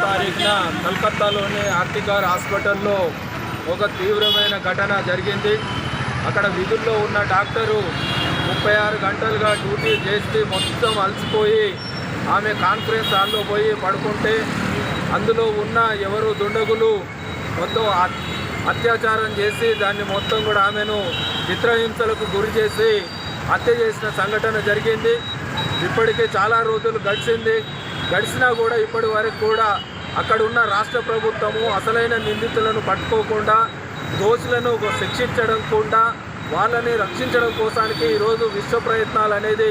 తారీఖున కలకత్తాలోని ఆర్టికార్ హాస్పిటల్లో ఒక తీవ్రమైన ఘటన జరిగింది. అక్కడ విధుల్లో ఉన్న డాక్టరు 36 గంటలుగా డ్యూటీ చేసి మొత్తం అలసిపోయి ఆమె కాన్ఫరెన్స్ హాల్లో పోయి పడుకుంటే అందులో ఉన్న ఎవరు దుండగులు మొత్తం అత్యాచారం చేసి దాన్ని మొత్తం కూడా ఆమెను చిత్రహింసలకు గురి చేసి హత్య చేసిన సంఘటన జరిగింది. ఇప్పటికే చాలా రోజులు గడిచినా కూడా ఇప్పటి వరకు కూడా అక్కడ ఉన్న రాష్ట్ర ప్రభుత్వము అసలైన నిందితులను పట్టుకోకుండా దోషులను శిక్షించకుండా వాళ్ళని రక్షించడం కోసానికి ఈరోజు విశ్వ ప్రయత్నాలు అనేది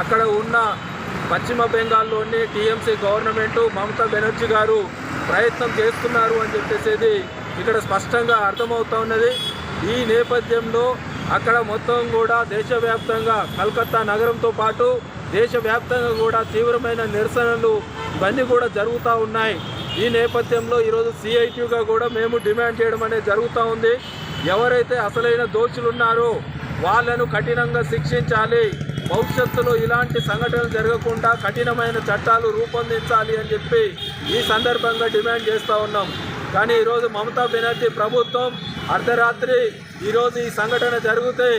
అక్కడ ఉన్న పశ్చిమ బెంగాల్లోని టీఎంసీ గవర్నమెంటు మమతా బెనర్జీ గారు ప్రయత్నం చేస్తున్నారు అని చెప్పేసి ఇక్కడ స్పష్టంగా అర్థమవుతూ ఉన్నది. ఈ నేపథ్యంలో అక్కడ మొత్తం కూడా దేశవ్యాప్తంగా కలకత్తా నగరంతో పాటు దేశవ్యాప్తంగా కూడా తీవ్రమైన నిరసనలు ఇవన్నీ కూడా జరుగుతూ ఉన్నాయి. ఈ నేపథ్యంలో ఈరోజు సిఐటిగా కూడా మేము డిమాండ్ చేయడం అనేది జరుగుతూ ఉంది. ఎవరైతే అసలైన దోషులు ఉన్నారో వాళ్ళను కఠినంగా శిక్షించాలి, భవిష్యత్తులో ఇలాంటి సంఘటనలు జరగకుండా కఠినమైన చట్టాలు రూపొందించాలి అని చెప్పి ఈ సందర్భంగా డిమాండ్ చేస్తూ ఉన్నాం. కానీ ఈరోజు మమతా బెనర్జీ ప్రభుత్వం అర్ధరాత్రి ఈరోజు ఈ సంఘటన జరిగితే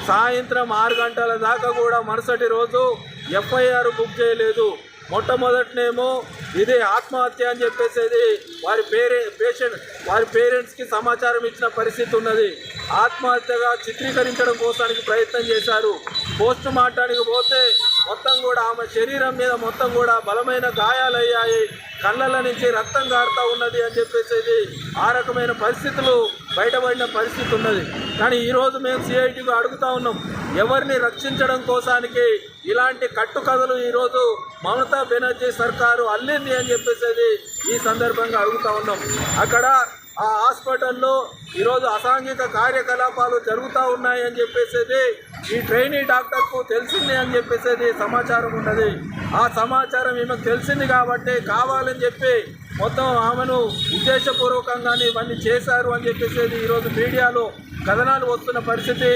సాయంత్రం 6 గంటల దాకా కూడా మరుసటి రోజు ఎఫ్ఐఆర్ బుక్ చేయలేదు. మొట్టమొదటినేమో ఇది ఆత్మహత్య అని చెప్పేసి వారి పేరెంట్స్కి సమాచారం ఇచ్చిన పరిస్థితి ఉన్నది. ఆత్మహత్యగా చిత్రీకరించడం కోసానికి ప్రయత్నం చేశారు. పోస్ట్ మార్టానికి పోతే మొత్తం కూడా ఆమె శరీరం మీద మొత్తం కూడా బలమైన గాయాలయ్యాయి, కళ్ళల నుంచి రక్తం కారుతూ ఉన్నది అని చెప్పేసి ఆ రకమైన పరిస్థితులు బయటపడిన పరిస్థితి ఉన్నది. కానీ ఈరోజు మేము సిఐటిగా అడుగుతూ ఉన్నాం, ఎవరిని రక్షించడం కోసానికి ఇలాంటి కట్టుకథలు ఈరోజు మమతా బెనర్జీ సర్కారు అల్లింది అని చెప్పేసి ఈ సందర్భంగా అడుగుతూ ఉన్నాం. అక్కడ ఆ హాస్పిటల్లో ఈరోజు అసాంఘిక కార్యకలాపాలు జరుగుతూ ఉన్నాయి అని చెప్పేసి ఈ ట్రైనీ డాక్టర్కు తెలిసింది అని చెప్పేసి సమాచారం ఉన్నది. ఆ సమాచారం ఈమెకు తెలిసింది కాబట్టి కావాలని చెప్పి మొత్తం ఆమెను ఉద్దేశపూర్వకంగానే ఇవన్నీ చేశారు అని చెప్పేసి ఈరోజు మీడియాలో కథనాలు వస్తున్న పరిస్థితి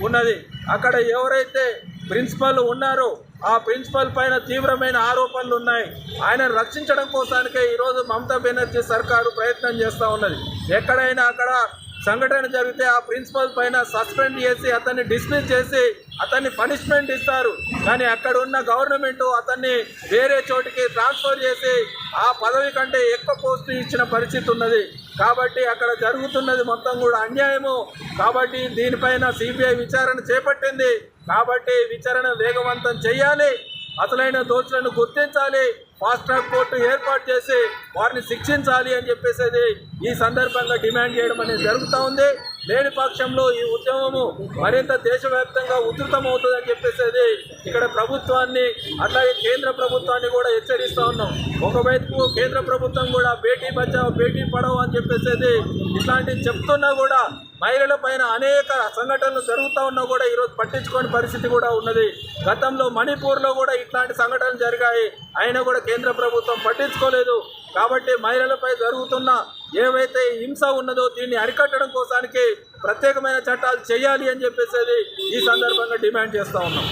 ఉన్నది. అక్కడ ఎవరైతే ప్రిన్సిపల్ ఉన్నారో ఆ ప్రిన్సిపల్ పైన తీవ్రమైన ఆరోపణలు ఉన్నాయి. ఆయన రక్షించడం కోసానికే ఈరోజు మమతా బెనర్జీ సర్కారు ప్రయత్నం చేస్తూ ఉన్నది. ఎక్కడైనా అక్కడ సంఘటన జరిగితే ఆ ప్రిన్సిపల్ పైన సస్పెండ్ చేసి అతన్ని డిస్మిస్ చేసి అతన్ని పనిష్మెంట్ ఇస్తారు. కానీ అక్కడ ఉన్న గవర్నమెంట్ అతన్ని వేరే చోటికి ట్రాన్స్ఫర్ చేసి ఆ పదవి కంటే ఎక్కువ పోస్టు ఇచ్చిన పరిస్థితి ఉన్నది. కాబట్టి అక్కడ జరుగుతున్నది మొత్తం కూడా అన్యాయము. కాబట్టి దీనిపైన సిబిఐ విచారణ చేపట్టింది. కాబట్టి విచారణ వేగవంతం చేయాలి, అసలైన దోషులను గుర్తించాలి, ఫాస్ట్ ట్రాక్ కోర్టు ఏర్పాటు చేసి వారిని శిక్షించాలి అని చెప్పేసి ఈ సందర్భంగా డిమాండ్ చేయడం అనేది జరుగుతూ ఉంది. లేని పక్షంలో ఈ ఉద్యమము మరింత దేశవ్యాప్తంగా ఉధృతమవుతుందని చెప్పేసి ఇక్కడ ప్రభుత్వాన్ని అట్లాగే కేంద్ర ప్రభుత్వాన్ని కూడా హెచ్చరిస్తూ ఉన్నాం. ఒకవైపు కేంద్ర ప్రభుత్వం కూడా బేటీ బచావో బేటీ పడావో అని చెప్పేసి ఇట్లాంటివి చెప్తున్నా కూడా మహిళల పైన అనేక సంఘటనలు జరుగుతూ ఉన్నా కూడా ఈరోజు పట్టించుకోని పరిస్థితి కూడా ఉన్నది. గతంలో మణిపూర్లో కూడా ఇట్లాంటి సంఘటనలు జరిగాయి, అయినా కూడా కేంద్ర ప్రభుత్వం పట్టించుకోలేదు. కాబట్టి మహిళలపై జరుగుతున్న ఏవైతే హింస ఉన్నదో దీన్ని అరికట్టడం కోసానికి ప్రత్యేకమైన చట్టాలు చేయాలి అని చెప్పేసి ఈ సందర్భంగా డిమాండ్ చేస్తూ ఉన్నాం.